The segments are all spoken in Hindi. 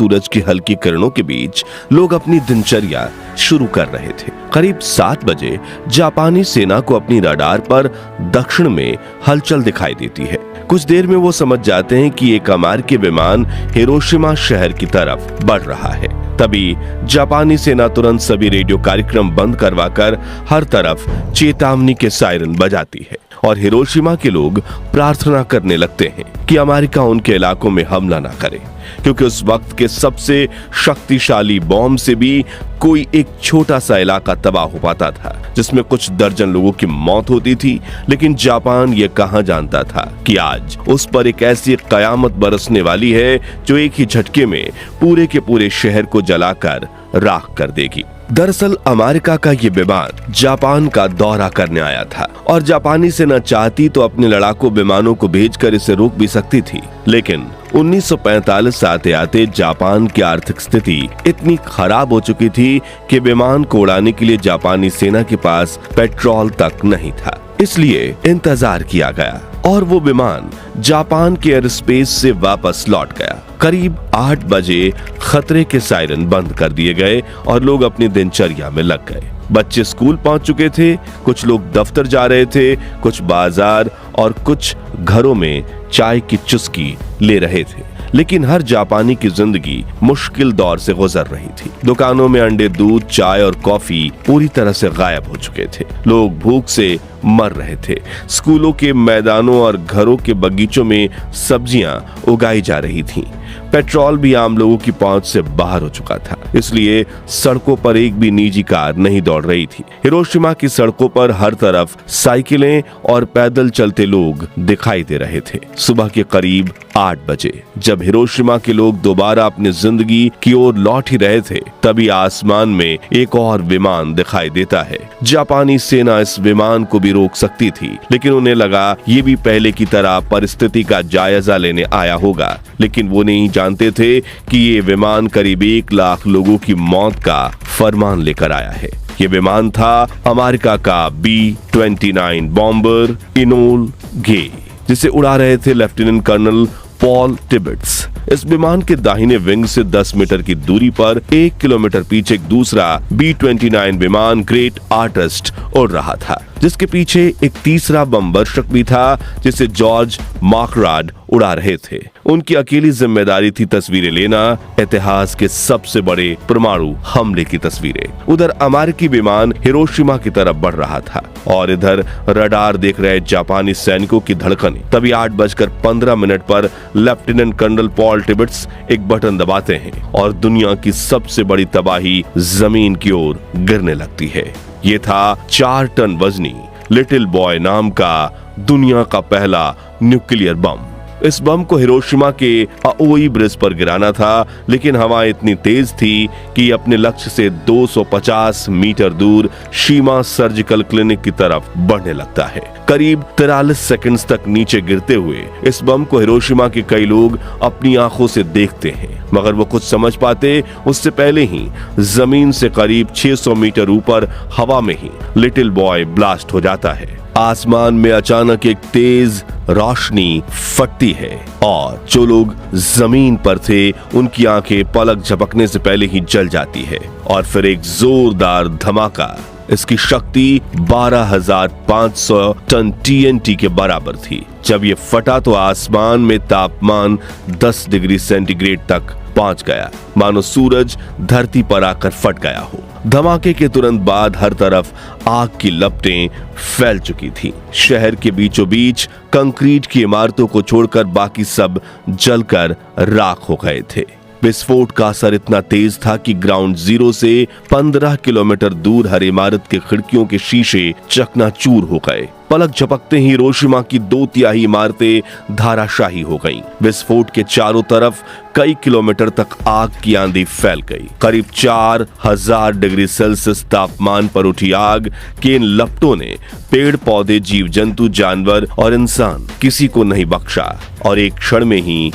सूरज की हल्की किरणों के बीच लोग अपनी दिनचर्या शुरू कर रहे थे। करीब 7 बजे जापानी सेना को अपनी रडार पर दक्षिण में हलचल दिखाई देती है। कुछ देर में वो समझ जाते हैं कि एक अमेरिकी विमान हिरोशिमा शहर की तरफ बढ़ रहा है। तभी जापानी सेना तुरंत सभी रेडियो कार्यक्रम बंद करवाकर हर तरफ चेतावनी के सायरन बजाती है और हिरोशिमा के लोग प्रार्थना करने लगते हैं कि अमेरिका उनके इलाकों में हमला ना करे, क्योंकि उस वक्त के सबसे शक्तिशाली बॉम्ब से भी कोई एक छोटा सा इलाका तबाह हो पाता था, जिसमें कुछ दर्जन लोगों की मौत होती थी। लेकिन जापान ये कहां जानता था कि आज उस पर एक ऐसी कयामत बरसने वाली है जो एक ही झटके में पूरे के पूरे शहर को जलाकर राख कर देगी। दरअसल अमेरिका का ये विमान जापान का दौरा करने आया था और जापानी सेना चाहती तो अपने लड़ाकू विमानों को भेजकर इसे रोक भी सकती थी, लेकिन 1945 आते आते जापान की आर्थिक स्थिति इतनी खराब हो चुकी थी कि विमान को उड़ाने के लिए जापानी सेना के पास पेट्रोल तक नहीं था। इसलिए इंतजार किया गया और वो विमान जापान के एयर स्पेस से वापस लौट गया। करीब 8 बजे खतरे के सायरन बंद कर दिए गए और लोग अपनी दिनचर्या में लग गए। बच्चे स्कूल पहुंच चुके थे, कुछ लोग दफ्तर जा रहे थे, कुछ बाजार और कुछ घरों में चाय की चुस्की ले रहे थे। लेकिन हर जापानी की जिंदगी मुश्किल दौर से गुजर रही थी। दुकानों में अंडे, दूध, चाय और कॉफी पूरी तरह से गायब हो चुके थे। लोग भूख से मर रहे थे। स्कूलों के मैदानों और घरों के बगीचों में सब्जियां उगाई जा रही थीं। पेट्रोल भी आम लोगों की पहुंच से बाहर हो चुका था, इसलिए सड़कों पर एक भी निजी कार नहीं दौड़ रही थी। हिरोशिमा की सड़कों पर हर तरफ साइकिलें और पैदल चलते लोग दिखाई दे रहे थे। सुबह के करीब 8 बजे जब हिरोशिमा के लोग दोबारा अपनी जिंदगी की ओर लौट ही रहे थे, तभी आसमान में एक और विमान दिखाई देता है। जापानी सेना इस विमान को भी रोक सकती थी, लेकिन उन्हें लगा ये भी पहले की तरह परिस्थिति का जायजा लेने आया होगा। लेकिन वो नहीं जानते थे कि ये विमान करीब 1 लाख लोगों की मौत का फरमान लेकर आया है। ये विमान था अमेरिका का B-29 बॉम्बर इनोल गे, जिसे उड़ा रहे थे लेफ्टिनेंट कर्नल पॉल टिबेट्स। इस विमान के दाहिने विंग से 10 मीटर की दूरी पर 1 किलोमीटर पीछे एक दूसरा B-29 विमान ग्रेट आर्टिस्ट उड़ रहा था, जिसके पीछे एक तीसरा बम वर्षक भी था, जिसे जॉर्ज मार्कराड उड़ा रहे थे। उनकी अकेली जिम्मेदारी थी तस्वीरें लेना, इतिहास के सबसे बड़े परमाणु हमले की तस्वीरें। उधर अमेरिकी विमान हिरोशिमा की तरफ बढ़ रहा था और इधर रडार देख रहे जापानी सैनिकों की धड़कनें। तभी 8:15 पर लेफ्टिनेंट कर्नल पॉल टिबेट्स एक बटन दबाते हैं और दुनिया की सबसे बड़ी तबाही जमीन की ओर गिरने लगती है। ये था 4 टन वजनी लिटिल बॉय नाम का दुनिया का पहला न्यूक्लियर बम। इस बम को हिरोशिमा के अओई ब्रिज पर गिराना था, लेकिन हवा इतनी तेज थी कि अपने लक्ष्य से 250 मीटर दूर शीमा सर्जिकल क्लिनिक की तरफ बढ़ने लगता है। करीब 43 सेकंड्स तक नीचे गिरते हुए इस बम को हिरोशिमा के कई लोग अपनी आंखों से देखते हैं, मगर वो कुछ समझ पाते उससे पहले ही जमीन से करीब 600 मीटर ऊपर हवा में ही लिटिल बॉय ब्लास्ट हो जाता है। आसमान में अचानक एक तेज रोशनी फटती है और जो लोग जमीन पर थे उनकी आंखें पलक झपकने से पहले ही जल जाती है और फिर एक जोरदार धमाका। इसकी शक्ति 12,500 टन TNT के बराबर थी। जब ये फटा तो आसमान में तापमान 10 डिग्री सेंटीग्रेड तक पहुंच गया, मानो सूरज धरती पर आकर फट गया हो। धमाके के तुरंत बाद हर तरफ आग की लपटें फैल चुकी थी। शहर के बीचों बीच कंक्रीट की इमारतों को छोड़कर बाकी सब जलकर राख हो गए थे। विस्फोट का असर इतना तेज था कि ग्राउंड जीरो से 15 किलोमीटर दूर हर इमारत के खिड़कियों के शीशे चकनाचूर हो गए। पलक झपकते ही हिरोशिमा की 2/3 इमारतें धाराशाही हो गईं। विस्फोट के चारों तरफ कई किलोमीटर तक आग की आंधी फैल गई। करीब 4000 डिग्री सेल्सियस तापमान पर उठी आग के इन लपटों ने पेड़ पौधे, जीव जंतु, जानवर और इंसान किसी को नहीं बख्शा और एक क्षण में ही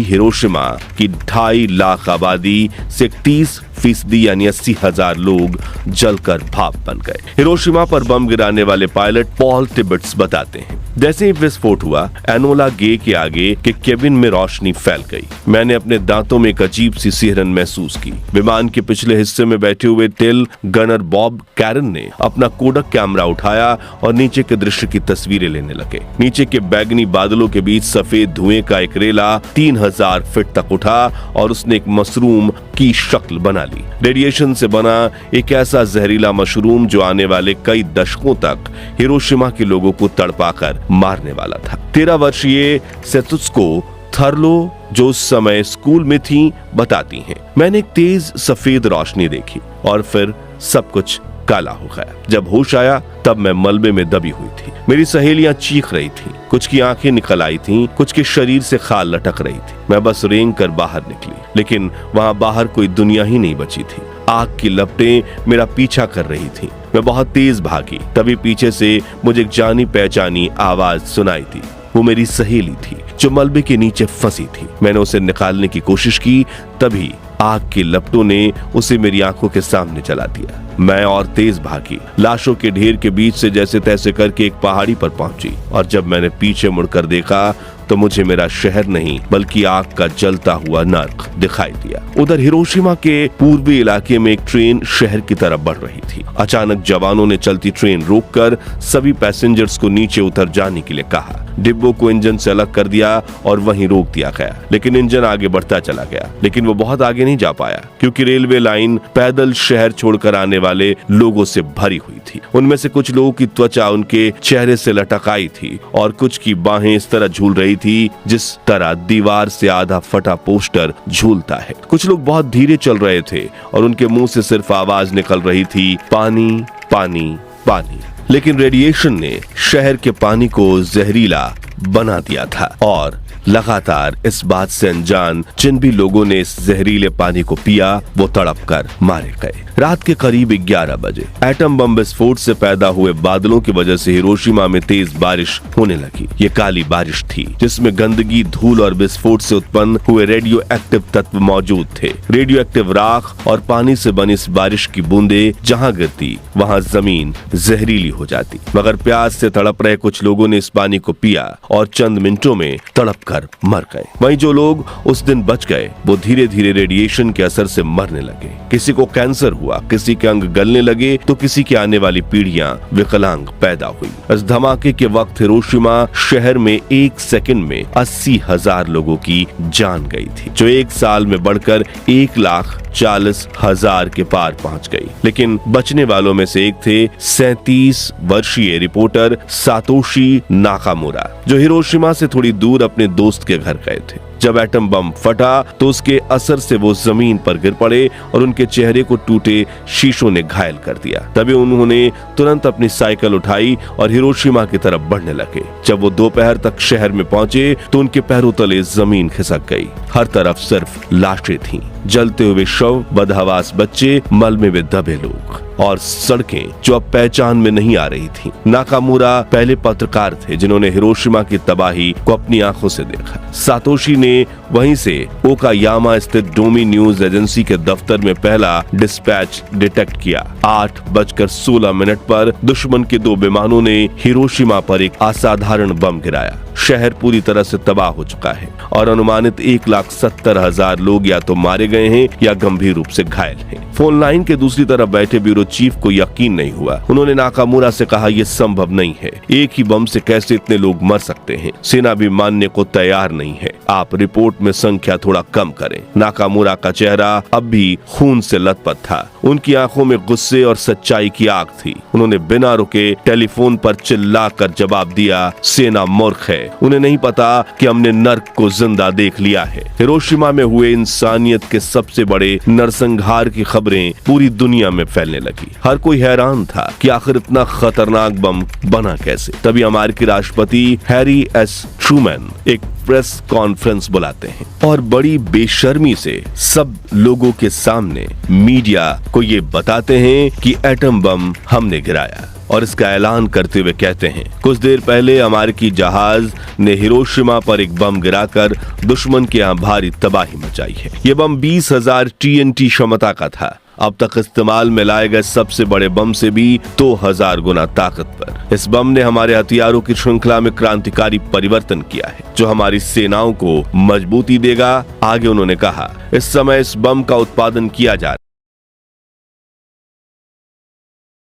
हिरोशिमा की 2.5 लाख आबादी से 30 80% यानी 80,000 लोग जलकर भाप बन गए। हिरोशिमा पर बम गिराने वाले पायलट पॉल टिबेट्स बताते हैं, जैसे ही विस्फोट हुआ एनोला गे के आगे के केबिन में रोशनी फैल गई। मैंने अपने दांतों में एक अजीब सी सिहरन महसूस की। विमान के पिछले हिस्से में बैठे हुए टेल गनर बॉब कैरन ने अपना कोडक कैमरा उठाया और नीचे के दृश्य की तस्वीरें लेने लगे। नीचे के बैगनी बादलों के बीच सफेद धुएं का एक रेला 3000 फीट तक उठा और उसने एक मशरूम की शक्ल बना ली। रेडिएशन से बना एक ऐसा जहरीला मशरूम जो आने वाले कई दशकों तक हिरोशिमा के लोगों को तड़पाकर मारने वाला था। 13 वर्षीय सेतुस्को थर्लो जो उस समय स्कूल में थी बताती हैं, मैंने एक तेज सफेद रोशनी देखी और फिर सब कुछ काला हो गया। जब होश आया तब मैं मलबे में दबी हुई थी। मेरी सहेलियां चीख रही थीं, कुछ की आंखें निकल आई थीं, कुछ के शरीर से खाल लटक रही थी। मैं बस रेंग कर बाहर निकली, लेकिन वहां बाहर कोई दुनिया ही नहीं बची थी। आग की लपटें मेरा पीछा कर रही थी। मैं बहुत तेज भागी, तभी पीछे से मुझे एक जानी पहचानी आवाज सुनाई थी। वो मेरी सहेली थी जो मलबे के नीचे फंसी थी। मैंने उसे निकालने की कोशिश की, तभी आग की लपटों ने उसे मेरी आंखों के सामने जला दिया। मैं और तेज भागी, लाशों के ढेर के बीच से जैसे तैसे करके एक पहाड़ी पर पहुंची और जब मैंने पीछे मुड़कर देखा तो मुझे मेरा शहर नहीं बल्कि आग का जलता हुआ नर्क दिखाई दिया। उधर हिरोशिमा के पूर्वी इलाके में एक ट्रेन शहर की तरफ बढ़ रही थी। अचानक जवानों ने चलती ट्रेन रोककर सभी पैसेंजर्स को नीचे उतर जाने के लिए कहा। डिब्बों को इंजन से अलग कर दिया और वहीं रोक दिया गया, लेकिन इंजन आगे बढ़ता चला गया। लेकिन वो बहुत आगे नहीं जा पाया क्योंकि रेलवे लाइन पैदल शहर छोड़कर आने वाले लोगों से भरी हुई थी। उनमें से कुछ लोगों की त्वचा उनके चेहरे से लटक आई थी और कुछ की बाहें इस तरह झूल रही थी जिस तरह दीवार से आधा फटा पोस्टर झूलता है। कुछ लोग बहुत धीरे चल रहे थे और उनके मुंह से सिर्फ आवाज निकल रही थी, पानी पानी पानी। लेकिन रेडिएशन ने शहर के पानी को जहरीला बना दिया था और लगातार इस बात से अनजान जिन भी लोगों ने इस जहरीले पानी को पिया वो तड़प कर मारे गए। रात के करीब 11 बजे एटम बम विस्फोट से पैदा हुए बादलों की वजह से हिरोशिमा में तेज बारिश होने लगी। ये काली बारिश थी जिसमें गंदगी, धूल और विस्फोट से उत्पन्न हुए रेडियो एक्टिव तत्व मौजूद थे। रेडियो एक्टिव राख और पानी से बनी इस बारिश की बूंदे जहाँ गिरती वहाँ जमीन जहरीली हो जाती। मगर प्यास से तड़प रहे कुछ लोगों ने इस पानी को पिया और चंद मिनटों में तड़प कर मर गए। वहीं जो लोग उस दिन बच गए वो धीरे धीरे रेडिएशन के असर से मरने लगे। किसी को कैंसर हुआ, किसी के अंग गलने लगे तो किसी की आने वाली पीढ़ियां विकलांग पैदा हुई। इस धमाके के वक्त हिरोशिमा शहर में 1 सेकंड में 80,000 लोगों की जान गई थी, जो 1 साल में बढ़कर 1,40,000 के पार पहुंच गई। लेकिन बचने वालों में से एक थे 37 वर्षीय रिपोर्टर सातोशी नाकामुरा, जो हिरोशिमा से थोड़ी दूर अपने दोस्त के घर गए थे। जब एटम बम फटा तो उसके असर से वो जमीन पर गिर पड़े और उनके चेहरे को टूटे शीशों ने घायल कर दिया। तभी उन्होंने तुरंत अपनी साइकिल उठाई और हिरोशिमा की तरफ बढ़ने लगे। जब वो दोपहर तक शहर में पहुंचे तो उनके पैरों तले जमीन खिसक गई। हर तरफ सिर्फ लाशें थीं, जलते हुए शव, बदहवास बच्चे, मलबे में दबे लोग और सड़कें जो अब पहचान में नहीं आ रही थीं। नाकामुरा पहले पत्रकार थे जिन्होंने हिरोशिमा की तबाही को अपनी आंखों से देखा। सातोशी ने वहीं से ओकायामा स्थित डोमी न्यूज एजेंसी के दफ्तर में पहला डिस्पैच डिटेक्ट किया। 8:16 पर दुश्मन के 2 विमानों ने हिरोशिमा पर एक असाधारण बम गिराया। शहर पूरी तरह से तबाह हो चुका है और अनुमानित 1,70,000 लोग या तो मारे गए हैं या गंभीर रूप से घायल हैं। फोन लाइन के दूसरी तरफ बैठे ब्यूरो चीफ को यकीन नहीं हुआ। उन्होंने नाकामुरा से कहा, यह संभव नहीं है, एक ही बम से कैसे इतने लोग मर सकते हैं? सेना भी मानने को तैयार नहीं है, आप रिपोर्ट में संख्या थोड़ा कम करें। नाकामुरा का चेहरा अब भी खून से लथपथ था। उनकी आंखों में गुस्से और सच्चाई की आग थी। उन्होंने बिना रुके टेलीफोन पर चिल्लाकर जवाब दिया, सेना मूर्ख है, उन्हें नहीं पता कि हमने नर्क को जिंदा देख लिया है। हिरोशिमा में हुए इंसानियत के सबसे बड़े नरसंहार की खबरें पूरी दुनिया में फैलने लगी। हर कोई हैरान था कि आखिर इतना खतरनाक बम बना कैसे। तभी अमेरिकी राष्ट्रपति हैरी एस ट्रूमैन एक प्रेस कॉन्फ्रेंस बुलाते हैं और बड़ी बेशर्मी से सब लोगों के सामने मीडिया को ये बताते हैं कि एटम बम हमने गिराया। और इसका ऐलान करते हुए कहते हैं, कुछ देर पहले अमेरिकी जहाज ने हिरोशिमा पर एक बम गिराकर दुश्मन के यहाँ भारी तबाही मचाई है। ये बम 20,000 TNT क्षमता का था। अब तक इस्तेमाल में लाए गए सबसे बड़े बम से भी 2000 गुना ताकतवर। इस बम ने हमारे हथियारों की श्रृंखला में क्रांतिकारी परिवर्तन किया है, जो हमारी सेनाओं को मजबूती देगा। आगे उन्होंने कहा, इस समय इस बम का उत्पादन किया जा रहा है,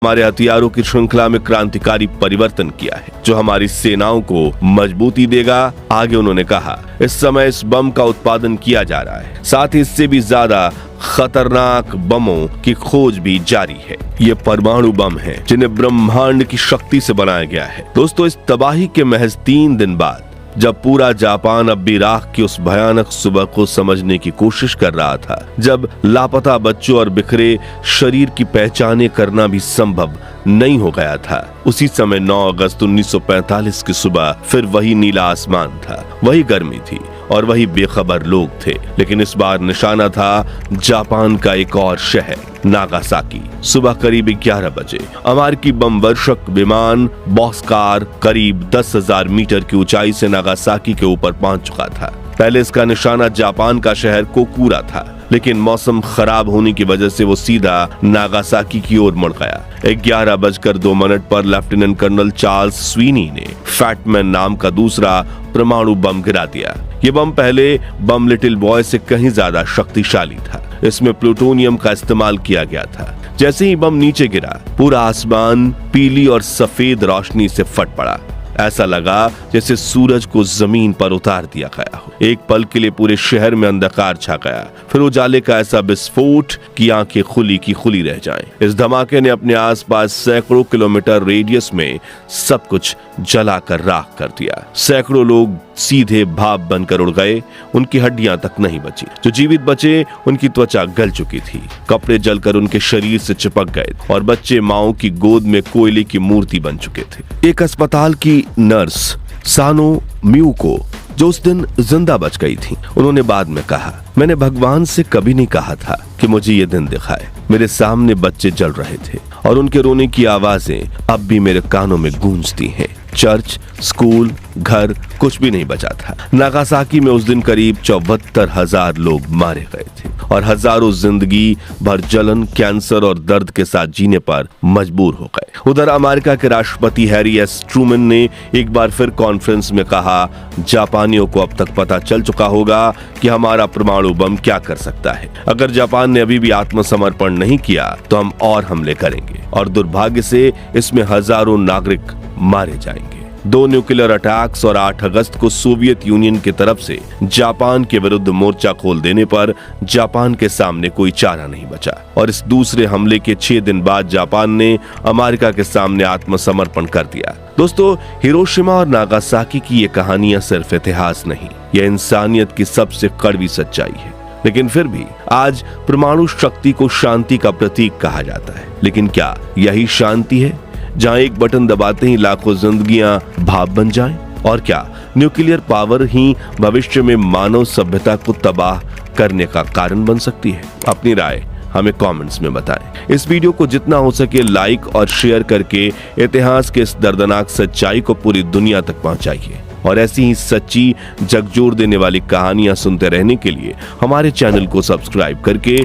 हमारे हथियारों की श्रृंखला में क्रांतिकारी परिवर्तन किया है, जो हमारी सेनाओं को मजबूती देगा। आगे उन्होंने कहा, इस समय इस बम का उत्पादन किया जा रहा है, साथ ही इससे भी ज्यादा खतरनाक बमों की खोज भी जारी है। ये परमाणु बम है जिन्हें ब्रह्मांड की शक्ति से बनाया गया है। दोस्तों, इस तबाही के महज 3 दिन बाद, जब पूरा जापान अब भी राख की उस भयानक सुबह को समझने की कोशिश कर रहा था, जब लापता बच्चों और बिखरे शरीर की पहचाने करना भी संभव नहीं हो गया था, उसी समय 9 अगस्त 1945 की सुबह फिर वही नीला आसमान था, वही गर्मी थी और वही बेखबर लोग थे। लेकिन इस बार निशाना था जापान का एक और शहर, नागासाकी। सुबह करीब 11 बजे अमेरिकी बम वर्षक विमान बॉक्सकार करीब 10,000 मीटर की ऊंचाई से नागासाकी के ऊपर पहुंच चुका था। पहले इसका निशाना जापान का शहर कोकूरा था, लेकिन मौसम खराब होने की वजह से वो सीधा नागासाकी की ओर मुड़ गया। 11:02 पर लेफ्टिनेंट कर्नल चार्ल्स स्वीनी ने फैटमैन नाम का दूसरा परमाणु बम गिरा दिया। ये बम पहले बम लिटिल बॉय से कहीं ज्यादा शक्तिशाली था। इसमें प्लूटोनियम का इस्तेमाल किया गया था। जैसे ही बम नीचे गिरा, पूरा आसमान पीली और सफेद रोशनी से फट पड़ा। ऐसा लगा जैसे सूरज को जमीन पर उतार दिया गया हो। एक पल के लिए पूरे शहर में अंधकार छा गया, फिर उजाले का ऐसा विस्फोट कि आंखें खुली की खुली रह जाएं। इस धमाके ने अपने आसपास सैकड़ों किलोमीटर रेडियस में सब कुछ जलाकर राख कर दिया। सैकड़ों लोग सीधे भाप बनकर उड़ गए, उनकी हड्डियां तक नहीं बची। जो जीवित बचे, उनकी त्वचा गल चुकी थी, कपड़े जलकर उनके शरीर से चिपक गए और बच्चे माओ की गोद में कोयले की मूर्ति बन चुके थे। एक अस्पताल की नर्स सानो मियुको, जो उस दिन जिंदा बच गई थी, उन्होंने बाद में कहा, मैंने भगवान से कभी नहीं कहा था कि मुझे ये दिन दिखाए। मेरे सामने बच्चे जल रहे थे और उनके रोने की आवाजें अब भी मेरे कानों में गूंजती हैं। चर्च, स्कूल, घर, कुछ भी नहीं बचा था। नागासाकी में उस दिन करीब 74,000 लोग मारे गए थे और हजारों जिंदगी भर जलन, कैंसर और दर्द के साथ जीने पर मजबूर हो गए। उधर अमेरिका के राष्ट्रपति हैरी एस ट्रूमन ने एक बार फिर कॉन्फ्रेंस में कहा, जापानियों को अब तक पता चल चुका होगा कि हमारा परमाणु बम क्या कर सकता है। अगर जापान ने अभी भी आत्मसमर्पण नहीं किया तो हम और हमले करेंगे और दुर्भाग्य से इसमें हजारों नागरिक मारे जाएंगे। 2 न्यूक्लियर अटैक्स और 8 अगस्त को सोवियत यूनियन की तरफ से जापान के विरुद्ध मोर्चा खोल देने पर जापान के सामने कोई चारा नहीं बचा और इस दूसरे हमले के 6 दिन बाद जापान ने अमेरिका के सामने आत्मसमर्पण कर दिया। दोस्तों, हिरोशिमा और नागासाकी की ये कहानियां सिर्फ इतिहास नहीं, यह इंसानियत की सबसे कड़वी सच्चाई है। लेकिन फिर भी आज परमाणु शक्ति को शांति का प्रतीक कहा जाता है। लेकिन क्या यही शांति है, जहां एक बटन दबाते ही लाखों जिंदगियां भाप बन जाएं? और क्या न्यूक्लियर पावर ही भविष्य में मानव सभ्यता को तबाह करने का कारण बन सकती है? अपनी राय हमें कमेंट्स में बताएं। इस वीडियो को जितना हो सके लाइक और शेयर करके इतिहास के इस दर्दनाक सच्चाई को पूरी दुनिया तक पहुंचाइए और ऐसी ही सच्ची झकझोर देने वाली कहानियां सुनते रहने के लिए हमारे चैनल को सब्सक्राइब करके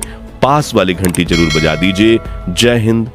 पास वाली घंटी जरूर बजा दीजिए। जय हिंद।